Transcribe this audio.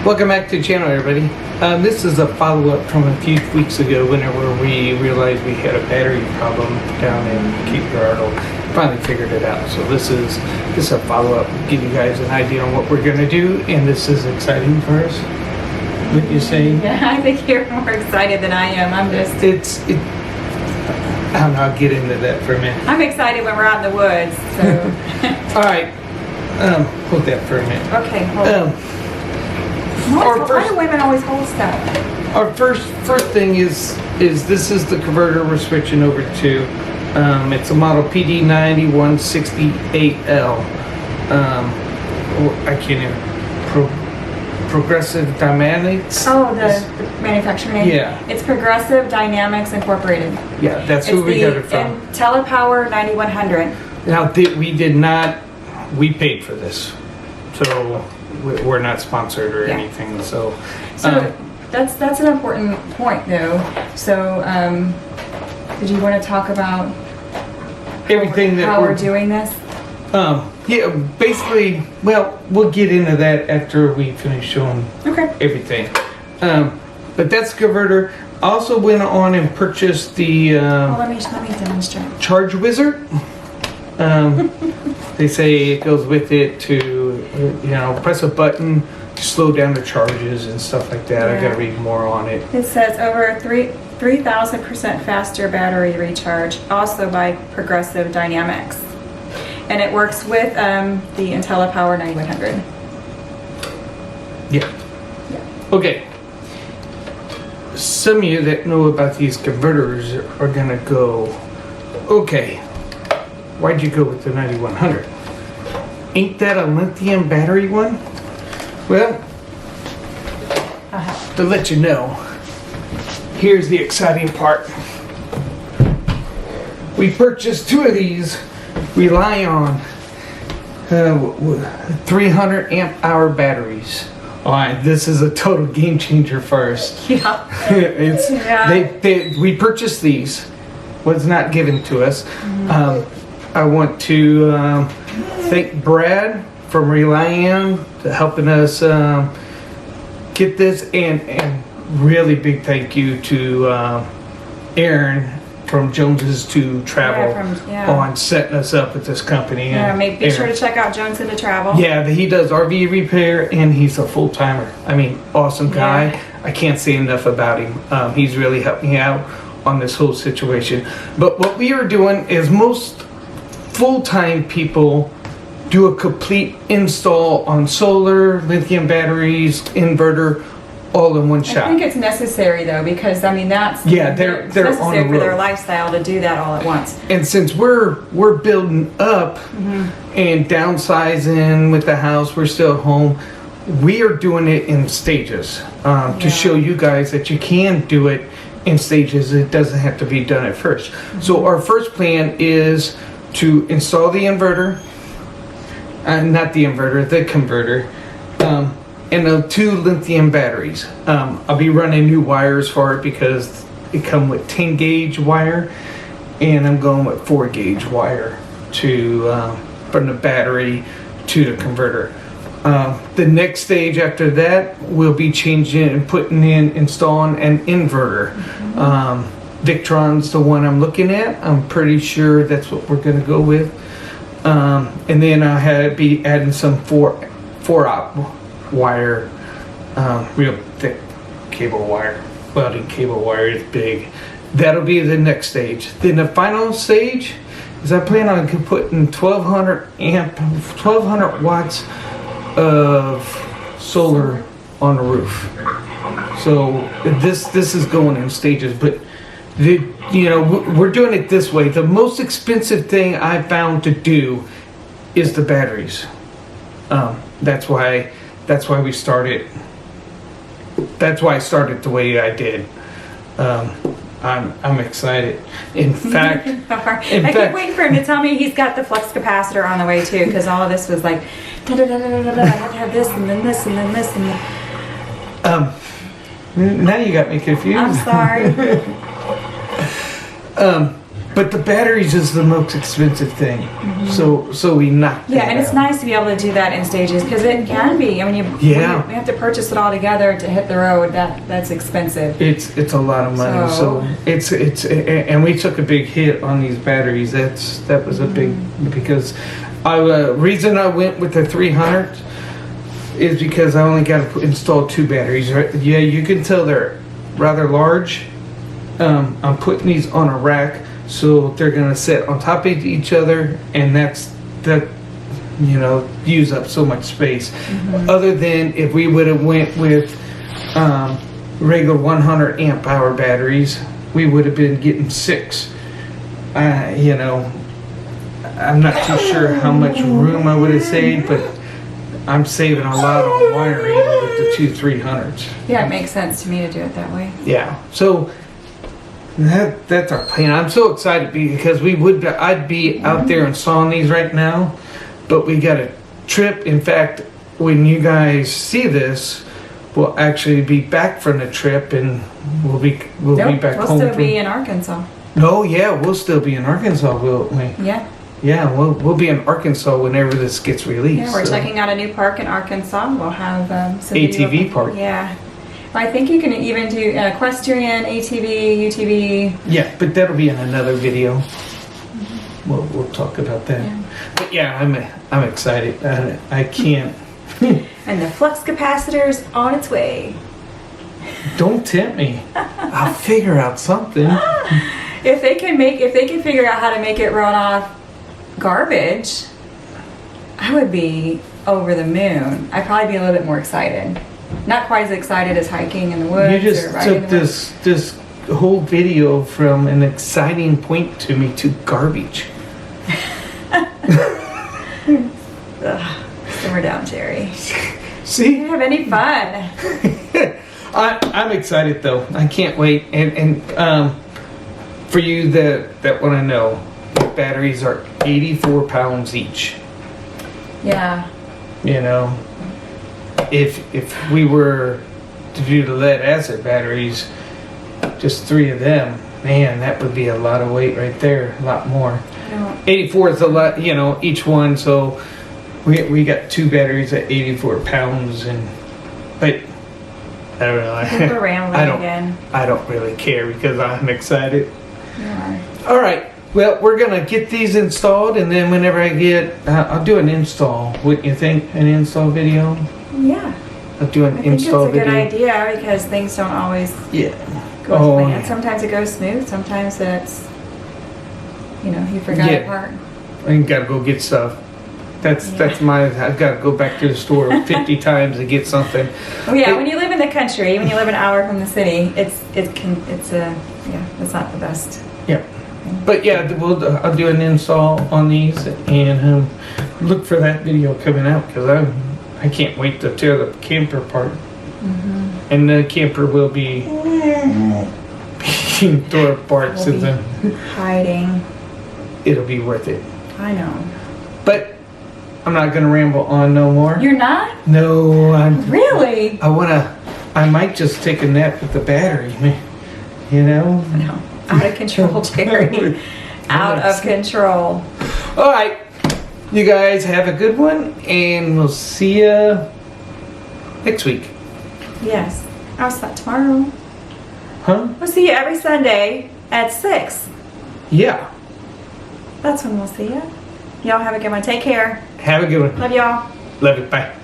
Welcome back to the channel, everybody. This is a follow-up from a few weeks ago whenever we realized we had a battery problem down in Cape Girardeau. Finally figured it out. So this is a follow-up, give you guys an idea on what we're going to do, and this is exciting for us. What you saying? Yeah, I think you're more excited than I am. I don't know, I'll get into that for a minute. I'm excited when we're out in the woods, so. All right, hold that for a minute. Okay, hold on. Why do women always hold stuff? Our first thing is this is the converter we're switching over to. It's a model PD9168L. I can't even. Progressive Dynamics. Oh, the manufacturer name? Yeah. It's Progressive Dynamics Incorporated. Yeah, that's who we got it from. IntelliPower 9100. Now, we paid for this. So we're not sponsored or anything. So that's an important point, though. So did you want to talk about everything how we're doing this? Yeah, basically, well, we'll get into that after we finish showing everything. But that's the converter. I also went on and purchased the let me demonstrate. Charge Wizard. They say it goes with it to, press a button to slow down the charges and stuff like that. Yeah. I gotta read more on it. It says over 3,000% faster battery recharge, also by Progressive Dynamics. And it works with the IntelliPower 9100. Yeah. Okay. Some of you that know about these converters are gonna go, okay, why'd you go with the 9100? Ain't that a lithium battery one? Well, to let you know, here's the exciting part. We purchased two of these Relion 300 amp hour batteries. All right, this is a total game changer for us. Yeah. We purchased these. Was not given to us. I want to thank Brad from Relion for helping us get this, and really big thank you to Aaron from Jones's to Travel on setting us up with this company. Yeah, be sure to check out Jones to Travel. Yeah, he does RV repair and he's a full timer. I mean, awesome guy. Yeah. I can't say enough about him. He's really helped me out on this whole situation. But what we are doing is most full-time people do a complete install on solar, lithium batteries, inverter, all in one shot. I think it's necessary though, because I mean they're necessary on the road for their lifestyle to do that all at once. And since we're building up and downsizing with the house, we're still at home. We are doing it in stages to show you guys that you can do it in stages. It doesn't have to be done at first. So our first plan is to install the inverter, not the inverter, the converter. And the two lithium batteries. I'll be running new wires for it because it come with 10 gauge wire, and I'm going with 4 gauge wire to from the battery to the converter. The next stage after that, we'll be changing and installing an inverter. Victron's the one I'm looking at. I'm pretty sure that's what we're gonna go with. And then I'll be adding some 4-op wire, real thick cable wire, welding cable wire is big. That'll be the next stage. Then the final stage is I plan on putting 1200 watts of solar on the roof. So this is going in stages, but we're doing it this way. The most expensive thing I found to do is the batteries. That's why we started. That's why I started the way I did. I'm excited. In fact, I keep waiting for him to tell me he's got the flux capacitor on the way too, because all of this was like, I have to have this and then this and then this and then. Now you got me confused. I'm sorry. But the batteries is the most expensive thing. So we knocked Yeah, that and it's out. nice to be able to do that in stages because it can be. I mean, Yeah. we have to purchase it all together to hit the road. That's expensive. It's a lot of money. So it's and we took a big hit on these batteries. That was a big because reason I went with the 300 is because I only got to install 2 batteries. Right? Yeah, you can tell they're rather large. I'm putting these on a rack, so they're gonna sit on top of each other, and that use up so much space. Other than if we would have went with regular 100 amp hour batteries, we would have been getting 6. I'm not too sure how much room I would have saved, but I'm saving a lot on wiring with the 2 300s. Yeah, it makes sense to me to do it that way. Yeah, so that's our plan. I'm so excited because I'd be out there installing these right now, but we got a trip. In fact, when you guys see this, we'll actually be back from the trip, and we'll be back We'll home. still be in Arkansas. No, yeah, we'll still be in Arkansas, won't we? Yeah. Yeah, we'll be in Arkansas whenever this gets released. Yeah, we're so. checking out a new park in Arkansas. We'll have some ATV video. park. Yeah. I think you can even do equestrian, ATV, UTV. Yeah, but that'll be in another video. We'll talk about that. Yeah. But yeah, I'm excited. I can't. And the flux capacitor's on its way. Don't tempt me. I'll figure out something. If they can figure out how to make it run off garbage, I would be over the moon. I'd probably be a little bit more excited. Not quite as excited as hiking in the woods. You just or riding took in the woods. this whole video from an exciting point to me to garbage. Simmer down, Jerry. See? You have any fun? I'm excited though. I can't wait. And for you that want to know, the batteries are 84 pounds each. Yeah. If we were to do the lead acid batteries, just 3 of them, man, that would be a lot of weight right there. A lot more. 84 is a lot, each one. So we got 2 batteries at 84 pounds, but I don't know. I think we're rambling again. I don't really care because I'm excited. Yeah. All right. Well, we're gonna get these installed, and then whenever I get, I'll do an install. Wouldn't you think? An install video? Yeah. I'll do an I think install it's a video. good idea because things don't always Yeah. go as planned. yeah. Sometimes it goes smooth. Sometimes it's, you forgot Yeah. a part. I gotta go get stuff. That's I've got to go back to the store 50 times to get something. Oh yeah, when you live in the country, when you live an hour from the city, it's not the best. Yeah. But yeah, I'll do an install on these and look for that video coming out because I can't wait to tear the camper apart. And the camper will be being torn apart since then. Hiding. It'll be worth it. I know. But I'm not gonna ramble on no more. You're not? No, Really? I might just take a nap with the battery. No. Out of control, Jerry. Out of control. All right. You guys have a good one, and we'll see you next week. Yes. I'll start tomorrow. Huh? We'll see you every Sunday at 6. Yeah. That's when we'll see you. Y'all have a good one. Take care. Have a good one. Love y'all. Love you. Bye.